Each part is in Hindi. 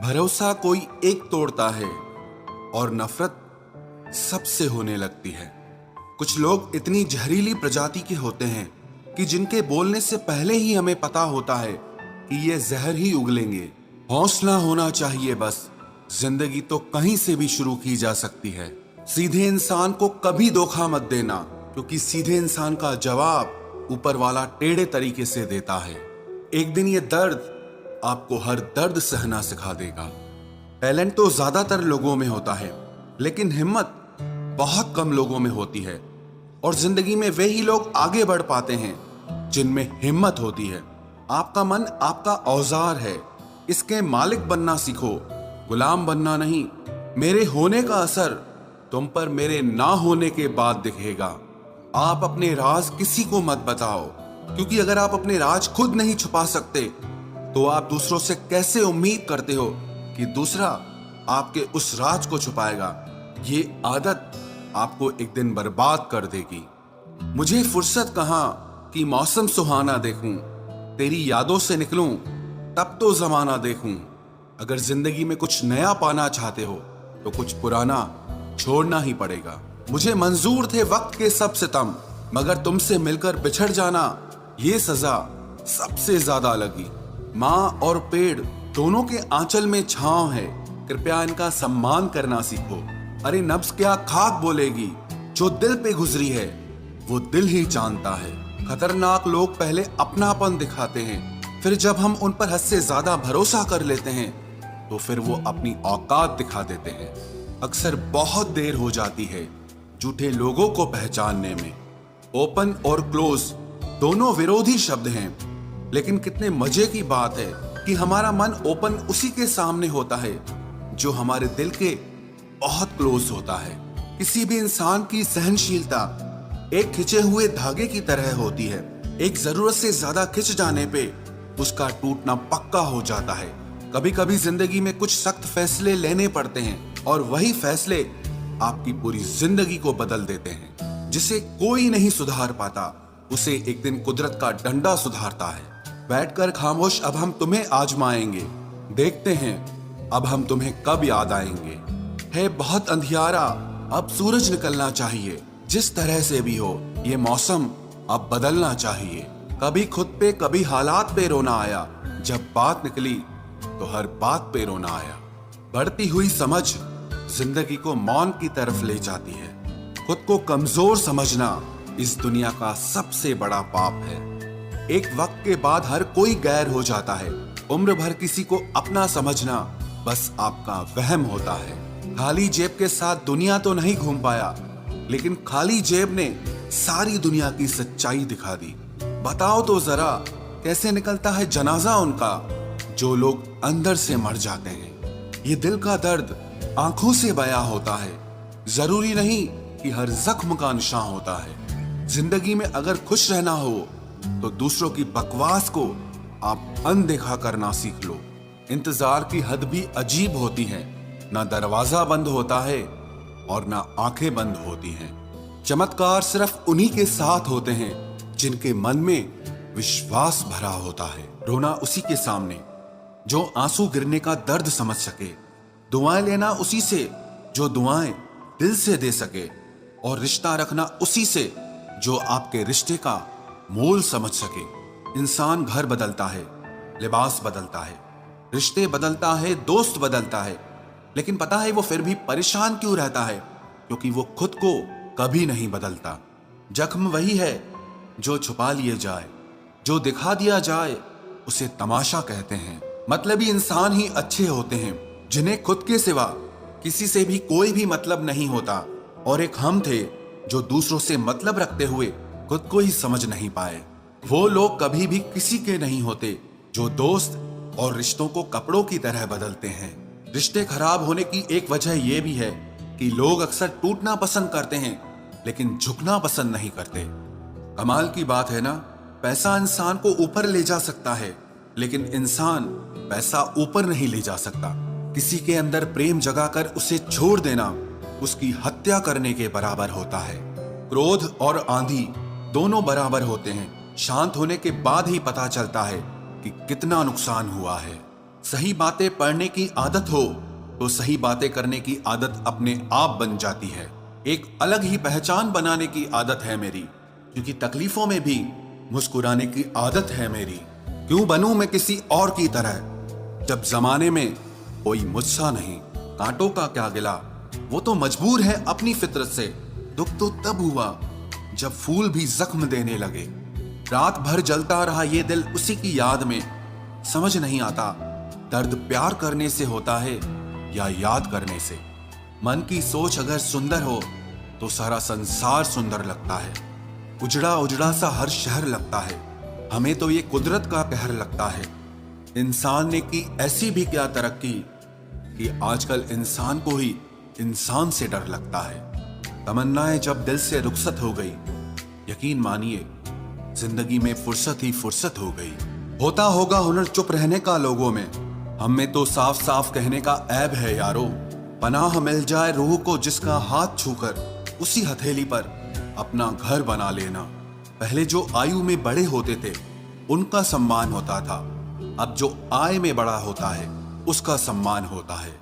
भरोसा कोई एक तोड़ता है और नफरत सबसे होने लगती है। कुछ लोग इतनी जहरीली प्रजाति के होते हैं कि जिनके बोलने से पहले ही हमें पता होता है कि ये जहर ही उगलेंगे। हौसला होना चाहिए बस, जिंदगी तो कहीं से भी शुरू की जा सकती है। सीधे इंसान को कभी धोखा मत देना, क्योंकि सीधे इंसान का जवाब ऊपर वाला टेढ़े तरीके से देता है। एक दिन ये दर्द आपको हर दर्द सहना सिखा देगा। टैलेंट तो ज्यादातर लोगों में होता है, लेकिन हिम्मत बहुत कम लोगों में होती है। और जिंदगी में वे ही लोग आगे बढ़ पाते हैं जिनमें हिम्मत होती है। आपका मन आपका औजार है, इसके मालिक बनना सीखो, गुलाम बनना नहीं। मेरे होने का असर तुम पर मेरे ना होने के बाद दिखेगा। आप अपने राज किसी को मत बताओ, क्योंकि अगर आप अपने राज खुद नहीं छुपा सकते तो आप दूसरों से कैसे उम्मीद करते हो कि दूसरा आपके उस राज को छुपाएगा। ये आदत आपको एक दिन बर्बाद कर देगी। मुझे फुर्सत कहाँ कि मौसम सुहाना देखूं, तेरी यादों से निकलूं तब तो जमाना देखूं। अगर जिंदगी में कुछ नया पाना चाहते हो तो कुछ पुराना छोड़ना ही पड़ेगा। मुझे मंजूर थे वक्त के सब सितम, मगर तुमसे मिलकर बिछड़ जाना ये सजा सबसे ज्यादा लगी। माँ और पेड़ दोनों के आंचल में छांव है, कृपया इनका सम्मान करना सीखो। अरे नब्ज क्या खाक बोलेगी, जो दिल पे गुजरी है वो दिल ही जानता है। खतरनाक लोग पहले अपनापन दिखाते हैं, फिर जब हम उन पर हद से ज्यादा भरोसा कर लेते हैं तो फिर वो अपनी औकात दिखा देते हैं। अक्सर बहुत देर हो जाती है झूठे लोगों को पहचानने में। ओपन और क्लोज दोनों विरोधी शब्द हैं, लेकिन कितने मजे की बात है कि हमारा मन ओपन उसी के सामने होता है जो हमारे दिल के बहुत क्लोज होता है। किसी भी इंसान की सहनशीलता एक खिंचे हुए धागे की तरह होती है। एक जरूरत से ज्यादा खिंच जाने पे उसका टूटना पक्का हो जाता है। कभी कभी जिंदगी में कुछ सख्त फैसले लेने पड़ते हैं और वही फैसले आपकी पूरी जिंदगी को बदल देते हैं। जिसे कोई नहीं सुधार पाता उसे एक दिन कुदरत का डंडा सुधारता है। बैठकर खामोश अब हम तुम्हें आजमाएंगे, देखते हैं अब हम तुम्हें कब याद आएंगे। है बहुत अंधियारा, अब सूरज निकलना चाहिए। जिस तरह से भी हो ये मौसम अब बदलना चाहिए। कभी खुद पे कभी हालात पे रोना आया, जब बात निकली तो हर बात पे रोना आया। बढ़ती हुई समझ जिंदगी को मौन की तरफ ले जाती है। खुद को कमजोर समझना इस दुनिया का सबसे बड़ा पाप है। एक वक्त के बाद हर कोई गैर हो जाता है। उम्र भर किसी को अपना समझना बस आपका वहम होता है। खाली जेब के साथ दुनिया तो नहीं घूम पाया, लेकिन खाली जेब ने सारी दुनिया की सच्चाई दिखा दी। बताओ तो जरा कैसे निकलता है जनाजा उनका जो लोग अंदर से मर जाते हैं। ये दिल का दर्द आंखों से बयां होता है। जरूरी नहीं कि हर जख्म का निशान होता है। जिंदगी में अगर खुश रहना हो तो दूसरों की बकवास को आप अनदेखा करना सीख लो। इंतजार की हद भी अजीब होती है, ना दरवाजा बंद होता है और ना आंखें बंद होती हैं। चमत्कार सिर्फ उन्हीं के साथ होते हैं जिनके मन में विश्वास भरा होता है। रोना उसी के सामने जो आंसू गिरने का दर्द समझ सके। दुआएं लेना उसी से जो दुआएं दिल से दे सके। और रिश्ता रखना उसी से जो आपके रिश्ते का मोल समझ सके। इंसान घर बदलता है, लिबास बदलता है, रिश्ते बदलता है, दोस्त बदलता है, लेकिन पता है वो फिर भी परेशान क्यों रहता है? क्योंकि वो खुद को कभी नहीं बदलता। जख्म वही है जो छुपा लिए जाए, जो दिखा दिया जाए उसे तमाशा कहते हैं। मतलबी इंसान ही अच्छे होते हैं जिन्हें खुद के सिवा किसी से भी कोई भी मतलब नहीं होता। और एक हम थे जो दूसरों से मतलब रखते हुए खुद को ही समझ नहीं पाए। वो लोग कभी भी किसी के नहीं होते जो दोस्त और रिश्तों को कपड़ों की तरह बदलते हैं। रिश्ते खराब होने की एक वजह यह भी है कि लोग अक्सर टूटना पसंद करते हैं लेकिन झुकना पसंद नहीं करते। कमाल की बात है ना, पैसा इंसान को ऊपर ले जा सकता है, लेकिन इंसान पैसा ऊपर नहीं ले जा सकता। किसी के अंदर प्रेम जगाकर उसे छोड़ देना उसकी हत्या करने के बराबर होता है। क्रोध और आंधी दोनों बराबर होते हैं। शांत होने के बाद ही पता चलता है कि कितना नुकसान हुआ है। सही बातें पढ़ने की आदत हो तो सही बातें करने की आदत अपने आप बन जाती है। एक अलग ही पहचान बनाने की आदत है मेरी, क्योंकि तकलीफों में भी मुस्कुराने की आदत है मेरी। क्यों बनूं मैं किसी और की तरह, जब जमाने में कोई मुझसा नहीं। कांटों का क्या गिला, वो तो मजबूर है अपनी फितरत से। दुख तो तब हुआ जब फूल भी जख्म देने लगे। रात भर जलता रहा ये दिल उसी की याद में। समझ नहीं आता दर्द प्यार करने से होता है या याद करने से। मन की सोच अगर सुंदर हो तो सारा संसार सुंदर लगता है। उजड़ा उजड़ा सा हर शहर लगता है। हमें तो ये कुदरत का कहर लगता है। इंसान ने की ऐसी भी क्या तरक्की कि आजकल इंसान को ही इंसान से डर लगता है। तमन्नाएं जब दिल से रुखसत हो गई, यकीन मानिए जिंदगी में फुर्सत ही फुर्सत हो गई। होता होगा हुनर चुप रहने का लोगों में, हम में तो साफ साफ कहने का ऐब है यारो। पनाह मिल जाए रूह को जिसका हाथ छूकर उसी हथेली पर अपना घर बना लेना। पहले जो आयु में बड़े होते थे उनका सम्मान होता था, अब जो आय में बड़ा होता है उसका सम्मान होता है।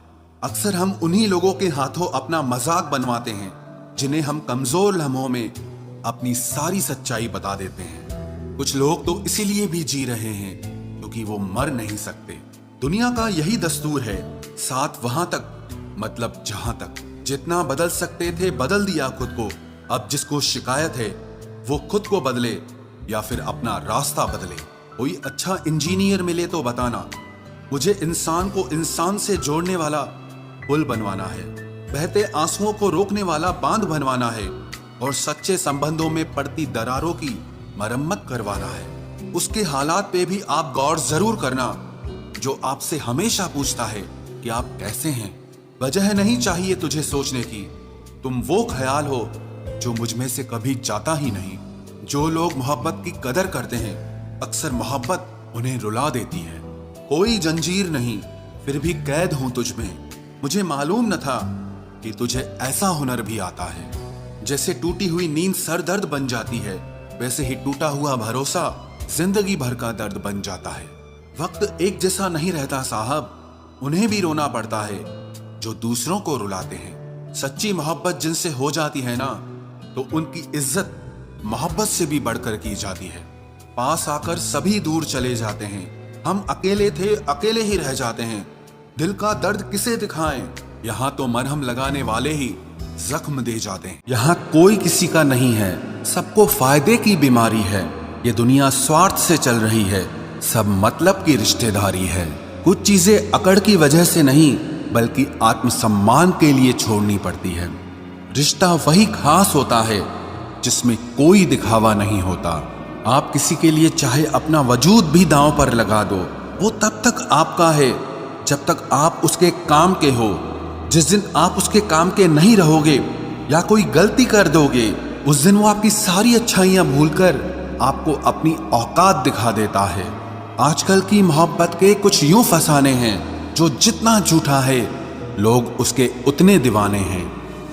अक्सर हम उन्हीं लोगों के हाथों अपना मजाक बनवाते हैं जिन्हें हम कमजोर लम्हों में अपनी सारी सच्चाई बता देते हैं। कुछ लोग तो इसीलिए भी जी रहे हैं क्योंकि वो मर नहीं सकते। दुनिया का यही दस्तूर है, साथ वहां तक मतलब जहां तक। जितना बदल सकते थे बदल दिया खुद को। अब जिसको शिकायत है वो खुद को बदले या फिर अपना रास्ता बदले। कोई अच्छा इंजीनियर मिले तो बताना, मुझे इंसान को इंसान से जोड़ने वाला पुल बनवाना है। बहते आंसुओं को रोकने वाला बांध बनवाना है और सच्चे संबंधों में पड़ती दरारों की मरम्मत करवाना है। उसके हालात पे भी आप गौर जरूर करना जो आपसे हमेशा पूछता है कि आप कैसे हैं। वजह नहीं चाहिए तुझे सोचने की, तुम वो ख्याल हो जो मुझ में से कभी जाता ही नहीं। जो लोग मोहब्बत की कदर करते हैं अक्सर मोहब्बत उन्हें रुला देती है। कोई जंजीर नहीं फिर भी कैद हूं तुझ में। मुझे मालूम न था कि तुझे ऐसा हुनर भी आता है। जैसे टूटी हुई नींद सर दर्द बन जाती है, वैसे ही टूटा हुआ भरोसा जिंदगी भर का दर्द बन जाता है। वक्त एक जैसा नहीं रहता साहब, उन्हें भी रोना पड़ता है जो दूसरों को रुलाते हैं। सच्ची मोहब्बत जिनसे हो जाती है ना, तो उनकी इज्जत मोहब्बत से भी बढ़कर की जाती है। पास आकर सभी दूर चले जाते हैं। हम अकेले थे अकेले ही रह जाते हैं। दिल का दर्द किसे दिखाएं, यहाँ तो मरहम लगाने वाले ही जख्म दे जाते हैं। यहाँ कोई किसी का नहीं है, सबको फायदे की बीमारी है। ये दुनिया स्वार्थ से चल रही है, सब मतलब की रिश्तेदारी है। कुछ चीजें अकड़ की वजह से नहीं बल्कि आत्मसम्मान के लिए छोड़नी पड़ती है। रिश्ता वही खास होता है जिसमें कोई दिखावा नहीं होता। आप किसी के लिए चाहे अपना वजूद भी दांव पर लगा दो, वो तब तक आपका है जब तक आप उसके काम के हो। जिस दिन आप उसके काम के नहीं रहोगे या कोई गलती कर दोगे, उस दिन वो आपकी सारी अच्छाइयां भूलकर आपको अपनी औकात दिखा देता है। आजकल की मोहब्बत के कुछ यूं फसाने हैं जो जितना झूठा है लोग उसके उतने दीवाने हैं।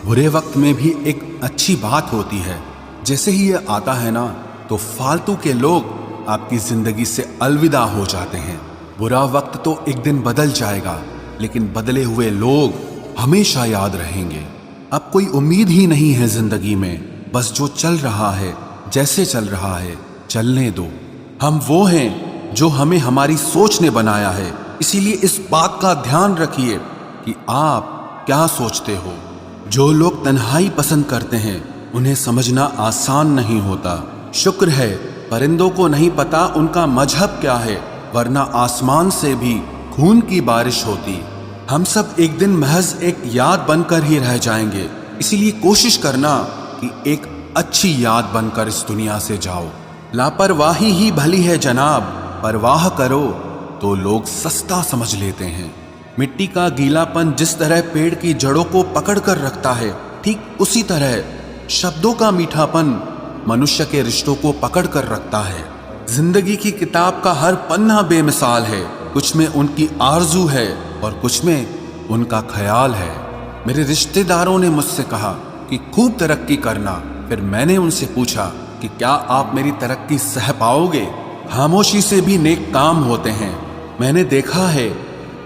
बुरे वक्त में भी एक अच्छी बात होती है, जैसे ही ये आता है ना तो फालतू के लोग आपकी जिंदगी से अलविदा हो जाते हैं। बुरा वक्त तो एक दिन बदल जाएगा, लेकिन बदले हुए लोग हमेशा याद रहेंगे। अब कोई उम्मीद ही नहीं है जिंदगी में, बस जो चल रहा है जैसे चल रहा है चलने दो। हम वो हैं जो हमें हमारी सोच ने बनाया है, इसीलिए इस बात का ध्यान रखिए कि आप क्या सोचते हो। जो लोग तन्हाई पसंद करते हैं उन्हें समझना आसान नहीं होता। शुक्र है परिंदों को नहीं पता उनका मजहब क्या है, वरना आसमान से भी खून की बारिश होती। हम सब एक दिन महज एक याद बनकर ही रह जाएंगे, इसीलिए कोशिश करना कि एक अच्छी याद बनकर इस दुनिया से जाओ। लापरवाही ही भली है जनाब, परवाह करो तो लोग सस्ता समझ लेते हैं। मिट्टी का गीलापन जिस तरह पेड़ की जड़ों को पकड़ कर रखता है, ठीक उसी तरह शब्दों का मीठापन मनुष्य के रिश्तों को पकड़ कर रखता है। जिंदगी की किताब का हर पन्ना बेमिसाल है, कुछ में उनकी आरजू है और कुछ में उनका ख्याल है। मेरे रिश्तेदारों ने मुझसे कहा कि खूब तरक्की करना, फिर मैंने उनसे पूछा कि क्या आप मेरी तरक्की सह पाओगे? खामोशी से भी नेक काम होते हैं। मैंने देखा है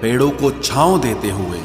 पेड़ों को छांव देते हुए